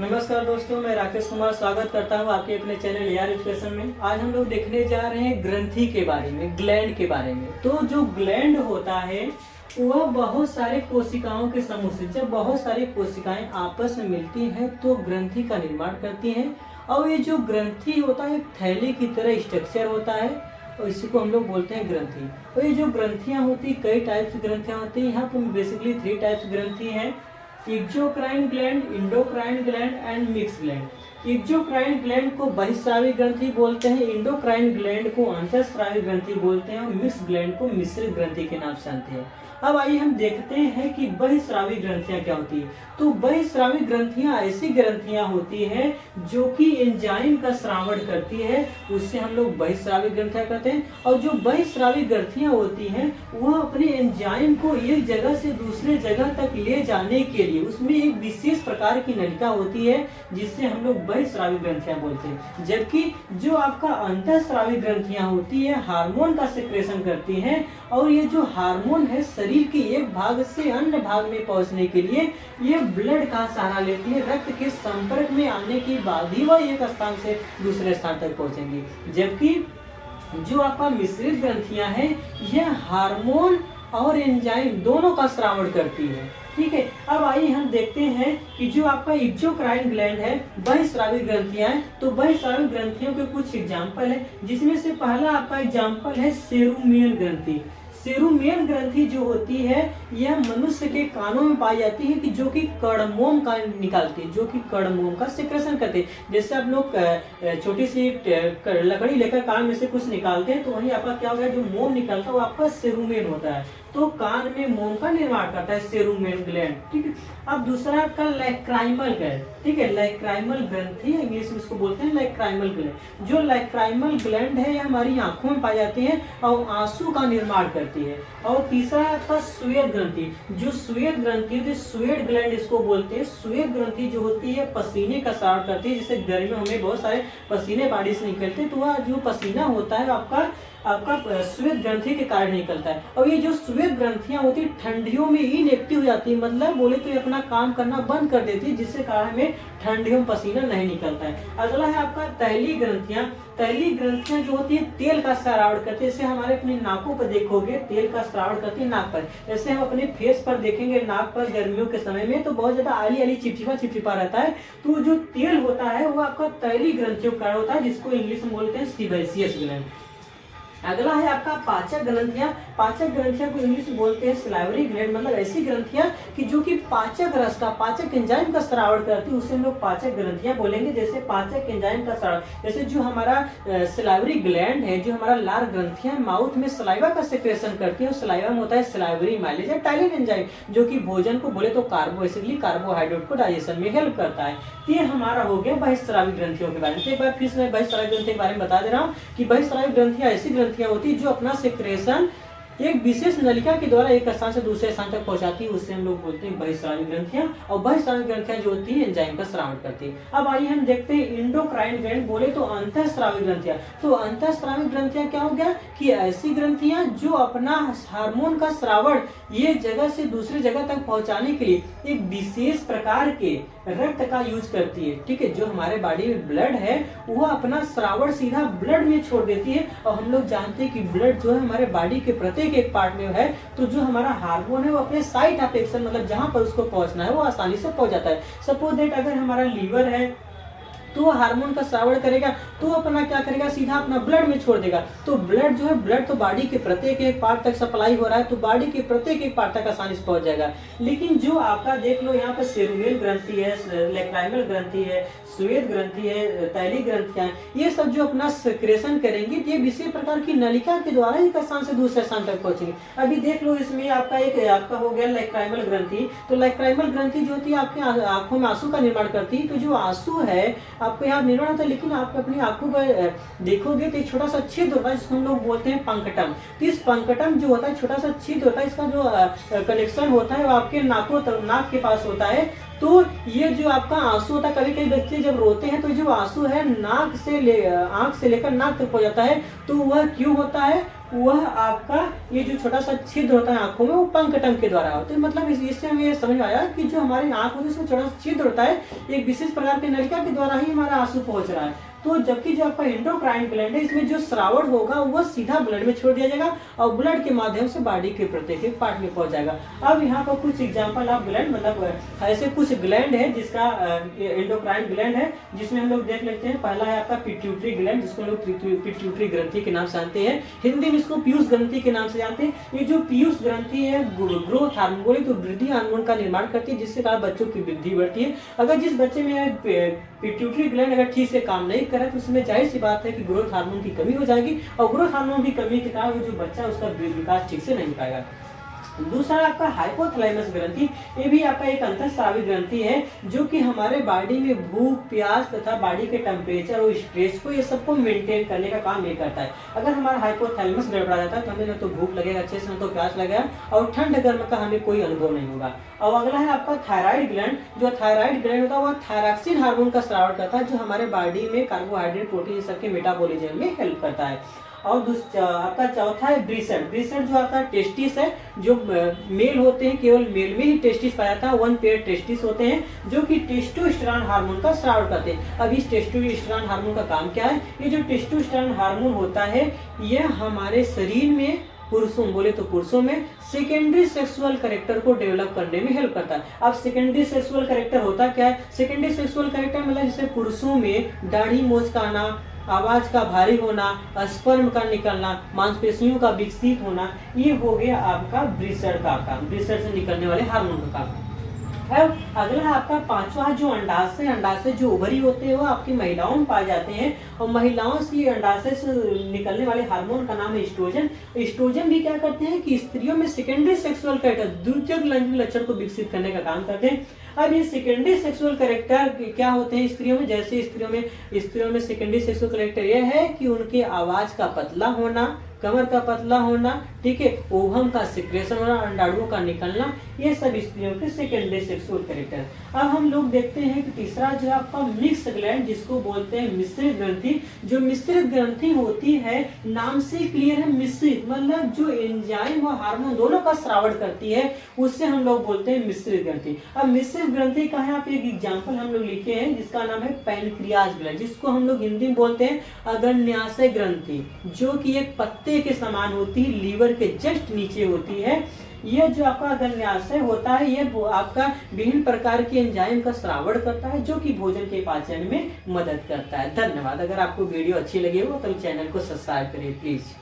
नमस्कार दोस्तों, मैं राकेश कुमार स्वागत करता हूं आपके अपने चैनल यार एजुकेशन में। आज हम लोग देखने जा रहे हैं ग्रंथि के बारे में, ग्लैंड के बारे में। तो जो ग्लैंड होता है वह बहुत सारे कोशिकाओं के समूह से, जब बहुत सारी कोशिकाएं आपस में मिलती हैं तो ग्रंथि का निर्माण करती हैं। और ये जो ग्रंथि होता है एक थैली की तरह स्ट्रक्चर होता है और इसी को हम लोग बोलते हैं ग्रंथि। और ये जो ग्रंथियां होती, कई टाइप्स की ग्रंथियां होती हैं। यहाँ पर बेसिकली 3 टाइप्स ग्रंथि हैं: exocrine gland, endocrine gland and mix gland. Exocrine gland को बहिस्रावी ग्रंथि बोलते हैं, इंडोक्राइन ग्लैंड को अंतःस्रावी ग्रंथि बोलते हैं और मिक्स ग्लैंड को मिश्रित ग्रंथि के नाम से जानते हैं। अब आइए हम देखते हैं कि बहिस्रावी ग्रंथियां क्या होती है। तो बहिस्रावी ग्रंथियां ऐसी ग्रंथियां होती हैं जो कि एंजाइम का स्रावण करती है, उससे हम लोग बहिस्रावी ग्रंथियां कहते हैं। और जो बहिस्रावी ग्रंथियां होती हैं वह अपने एंजाइम को एक जगह से दूसरे जगह तक ले जाने के लिए उसमें एक विशेष प्रकार की नलिका होती है जिससे हम लोग बहिस्रावी ग्रंथियां बोलते हैं। जबकि जो आपका अंतःस्रावी ग्रंथियां होती है हार्मोन का सेक्रेशन करती हैं, और ये जो हार्मोन है शरीर के एक भाग से अन्य भाग में पहुंचने के लिए ये ब्लड का सहारा लेती है। रक्त के संपर्क में आने के बाद ही वह एक स्थान से दूसरे स्थान तक पहुंचेंगी। जबकि जो आपका मिश्रित ग्रंथियां हैं यह हार्मोन और एंजाइम दोनों का स्रावण करती है। ठीक है, अब आइए हम देखते हैं कि जो आपका एक्सोक्राइन ग्लैंड है, बहिस्रावी ग्रंथियां हैं। तो बहिस्रावी ग्रंथियों के कुछ एग्जाम्पल है, जिसमें से पहला आपका एग्जाम्पल है सेरुमियन ग्रंथि। सेरुमियन ग्रंथि जो होती है यह मनुष्य के कानों में पाई जाती है कि जो कि कड़मोम का निकालती है, जो कि कड़मोम का सेक्रेशन करते हैं। जैसे आप लोग छोटी सी लकड़ी लेकर कान में से कुछ निकालते हैं तो वही आपका क्या होगा, जो मोम निकलता है वो आपका सेरुमेन होता है। तो कान में मोम का निर्माण करता है सेरुमेन ग्लैंड। ठीक है, अब दूसरा आपका लैक्राइमल ग्लैंड। ठीक है, लैक्राइमल ग्रंथि इंग्लिश में इसको बोलते हैं लैक्राइमल ग्लैंड। जो लैक्राइमल ग्लैंड है यह हमारी आंखों में पाई जाती है और आंसू का निर्माण करती है। और तीसरा आपका श्वेत ग्रंथि। जो श्वेत ग्रंथि होती है, श्वेत ग्लैंड इसको बोलते हैं। श्वेत ग्रंथि जो होती है पसीने का स्राव करती है। जैसे गर्मी में हमें बहुत सारे पसीने बॉडी से निकलते हैं, तो वह जो पसीना होता है आपका श्वेत ग्रंथि के कारण निकलता है। और ये जो श्वेत ग्रंथियां होती है ठंडियों में इनएक्टिव हो जाती है, मतलब बोले तो ये अपना काम करना बंद कर देती है, जिससे कारण हमें ठंडियों में पसीना नहीं निकलता है। अगला है आपका तैलीय ग्रंथियां। तैलीय ग्रंथियां जो होती है तेल का स्रावण करती है। जैसे हमारे अपनी नाकों पर देखोगे तेल का स्रावण करती है नाक पर। जैसे हम अपने फेस पर देखेंगे नाक पर गर्मियों के समय में तो बहुत ज्यादा आली चिपचिपा रहता है। तो जो तेल होता है वो आपका तैलीय ग्रंथियों का कारण होता है, जिसको इंग्लिश में बोलते हैं सीबेसियस ग्लैंड। अगला है आपका पाचक ग्रंथियां। पाचक ग्रंथियां को इंग्लिश में बोलते हैं सलाइवरी ग्लैंड, मतलब ऐसी ग्रंथियां कि जो कि पाचक रस का, पाचक एंजाइम का स्रावण करती है, उसे हम लोग पाचक ग्रंथियां बोलेंगे। जैसे पाचक एंजाइम का स्रावण, जैसे जो हमारा सलाइवरी ग्लैंड है, जो हमारा लार ग्रंथियां माउथ में सलाइवा का सेक्रेशन करती है, सलाइवा में होता है सलाइवरी माइलेज या टाइलिन एंजाइम, जो कि भोजन को बोले तो कार्बोहाइड्रेट को डाइजेशन में हेल्प करता है। ये हमारा हो गया बहिस्रावी ग्रंथियों के बारे में। एक बार फिर मैं बहिस्रावी ग्रंथि के बारे में बता दे रहा हूँ कि बहिस्रावी ग्रंथियां ऐसी ग्रंथियां होती है जो अपना सेक्रेशन एक विशेष नलिका के द्वारा एक स्थान से दूसरे स्थान तक पहुंचाती है, उससे हम लोग बोलते हैं बहिस्रावी ग्रंथियां। और बहिस्रावी ग्रंथियां जो होती है एंजाइम का स्रावण करती है। अब आइए हम देखते हैं इंडोक्राइन ग्लैंड, बोले तो अंतःस्रावी ग्रंथियां। तो अंतःस्रावी ग्रंथियां क्या हो गया कि ऐसी ग्रंथियां जो अपना हार्मोन का स्रावण ये जगह से दूसरी जगह तक पहुंचाने के लिए एक विशेष प्रकार के रक्त का यूज करती है। ठीक है, जो हमारे बॉडी में ब्लड है वह अपना स्रावण सीधा ब्लड में छोड़ देती है। और हम लोग जानते हैं कि ब्लड जो है हमारे बॉडी के प्रत्येक एक पार्ट में है, तो जो हमारा हार्मोन है वो अपने साइट ऑफ एक्शन, मतलब जहां पर उसको पहुंचना है वो आसानी से पहुंच जाता है। सपोज दैट अगर हमारा लीवर है तो वो हार्मोन का स्रावण करेगा तो अपना क्या करेगा, सीधा अपना ब्लड में छोड़ देगा। तो ब्लड जो है, ब्लड तो बॉडी के प्रत्येक एक पार्ट तक सप्लाई हो रहा है, तो बॉडी के प्रत्येक एक पार्ट तक आसानी से पहुंच जाएगा। लेकिन जो आपका देख लो यहाँ पर सेरुमेन ग्रंथि है, लैक्राइमल ग्रंथि है, श्वेत ग्रंथि है, तैलीय ग्रंथियां, ये सब जो अपना सेक्रेशन करेंगे ये विशेष प्रकार की नलिका के द्वारा एक स्थान से दूसरे स्थान तक पहुंचेंगे। अभी देख लो इसमें आपका हो गया लैक्राइमल ग्रंथि। तो लैक्राइमल ग्रंथि जो होती है आपकी आंखों में आंसू का निर्माण करती है। तो जो आंसू है आपको यहाँ निर्माण होता है, लेकिन आप अपनी आंखों पर देखोगे तो एक छोटा सा छिद्र होता है जिसको हम लोग बोलते हैं पंकटम। तो इस पंकटम जो होता है छोटा सा छिद्र होता है, इसका जो कनेक्शन होता है वो आपके नाक के पास होता है। तो ये जो आपका आंसू होता है, कभी कभी बच्चे जब रोते हैं तो जो आंसू है आंख से लेकर नाक तक पहुंच जाता है। तो वह क्यों होता है, वह आपका ये जो छोटा सा छिद्र होता है आंखों में, वो पंकटम के द्वारा होता है। मतलब इससे हमें ये समझ में आया कि जो हमारे आंख होती है उसमें छोटा सा छिद्र होता है, एक विशेष प्रकार के नलिका के द्वारा ही हमारा आंसू पहुंच रहा है। तो जबकि जो आपका एंडोक्राइन ग्लैंड है, इसमें जो श्रावण होगा वह सीधा ब्लड में छोड़ दिया जाएगा और ब्लड के माध्यम से बॉडी के प्रत्येक एक पार्ट में पहुंच जाएगा। अब यहाँ पर कुछ एग्जांपल ऑफ ग्लैंड, मतलब ऐसे कुछ ग्लैंड है जिसका एंडोक्राइन ग्लैंड है, जिसमें हम लोग देख लेते हैं। पहला है आपका पिट्यूटरी ग्लैंड, जिसको लोग पिट्यूटरी ग्रंथि के नाम से जानते हैं, हिंदी में इसको पीयूष ग्रंथि के नाम से जानते हैं। ये जो पीयूष ग्रंथि है ग्रोथ हार्मोन बोले तो वृद्धि हार्मोन का निर्माण करती है, जिससे कारण बच्चों की वृद्धि बढ़ती है। अगर जिस बच्चे में पिट्यूटरी ग्लैंड अगर ठीक से काम नहीं करे तो उसमें जाहिर सी बात है कि ग्रोथ हार्मोन की कमी हो जाएगी, और ग्रोथ हार्मोन की कमी के कारण जो बच्चा उसका विकास ठीक से नहीं पाएगा। दूसरा आपका हाइपोथैलेमस ग्रंथि, ये भी आपका एक अंतःस्रावी ग्रंथि है, जो कि हमारे बॉडी में भूख, प्यास तथा बॉडी के टेम्परेचर और स्ट्रेस को, ये सबको मेंटेन करने का काम ये करता है। अगर हमारा हाइपोथैलेमस गड़बड़ा जाता है तो हमें ना तो भूख लगेगा अच्छे से, ना तो प्यास लगेगा, और ठंड गर्म का हमें कोई अनुभव नहीं होगा। और अगला है आपका थायराइड ग्लैंड। जो थायराइड ग्लैंड होता है वह थायरॉक्सिन हार्मोन का स्राव करता है, जो हमारे बॉडी में कार्बोहाइड्रेट, प्रोटीन सबके मेटाबॉलिज्म में हेल्प करता है। और आपका चौथा है ब्रीसेड। ब्रीसेड जो आपका टेस्टिस है, जो मेल होते हैं, केवल मेल में ही टेस्टिस पाया जाता है, 1 पेयर टेस्टिस होते हैं, जो कि टेस्टोस्टेरोन हार्मोन का स्राव करते हैं। अब इस टेस्टोस्टेरोन हार्मोन का काम क्या है? ये जो टेस्टोस्टेरोन हार्मोन होता है, यह हमारे शरीर में पुरुषों बोले तो पुरुषों में सेकेंडरी सेक्सुअल कैरेक्टर को डेवलप करने में हेल्प करता है। अब सेकेंडरी सेक्सुअल कैरेक्टर होता क्या है? सेकेंडरी सेक्सुअल कैरेक्टर मतलब जैसे पुरुषों में दाढ़ी मूंछ का आना, आवाज का भारी होना, स्पर्म का निकलना, मांसपेशियों का विकसित होना, ये हो गया आपका ब्रीसेड का काम, ब्रीसेड से निकलने वाले हार्मोन का काम। अब अगला आपका पांचवा जो अंडाशय, अंडाशय जो ओवरी होते हैं वो आपकी महिलाओं में पाए जाते हैं, और महिलाओं से अंडाशय से निकलने वाले हार्मोन का नाम है एस्ट्रोजन। एस्ट्रोजन भी क्या करते हैं कि स्त्रियों में सेकेंडरी सेक्सुअल कैरेक्टर, द्वितीयक लैंगिक लक्षण को विकसित करने का काम करते हैं। अब ये सेकेंडरी सेक्सुअल कैरेक्टर क्या होते हैं स्त्रियों में? जैसे स्त्रियों में सेकेंडरी सेक्सुअल कैरेक्टर यह है कि उनके आवाज का पतला होना, कमर का पतला होना, ठीक है, ओवम का सिक्रेशन होना, अंडाणुओं का निकलना, ये सब स्त्रियों के सेकेंडरी सेक्सुअल कैरेक्टर। अब हम लोग देखते हैं कि तीसरा जो आपका मिक्स ग्लैंड, जिसको बोलते हैं मिश्रित ग्रंथि। जो मिश्रित ग्रंथि होती है, नाम से क्लियर है, मिश्रित मतलब जो एंजाइम और हार्मोन दोनों का स्रावण करती है, उससे हम लोग बोलते हैं मिश्रित ग्रंथि। अब मिश्रित ग्रंथि का यहाँ पे एक एग्जाम्पल हम लोग लिखे हैं, जिसका नाम है पैनक्रियाज ग्लैंड, जिसको हम लोग हिंदी में बोलते हैं अग्न्याशय ग्रंथि, जो कि एक पत्ते के समान होती है, लीवर के जस्ट नीचे होती है। यह जो आपका अग्न्याशय होता है, यह आपका विभिन्न प्रकार के एंजाइम का स्रावण करता है, जो कि भोजन के पाचन में मदद करता है। धन्यवाद। अगर आपको वीडियो अच्छी लगी हो तो चैनल को सब्सक्राइब करिए प्लीज।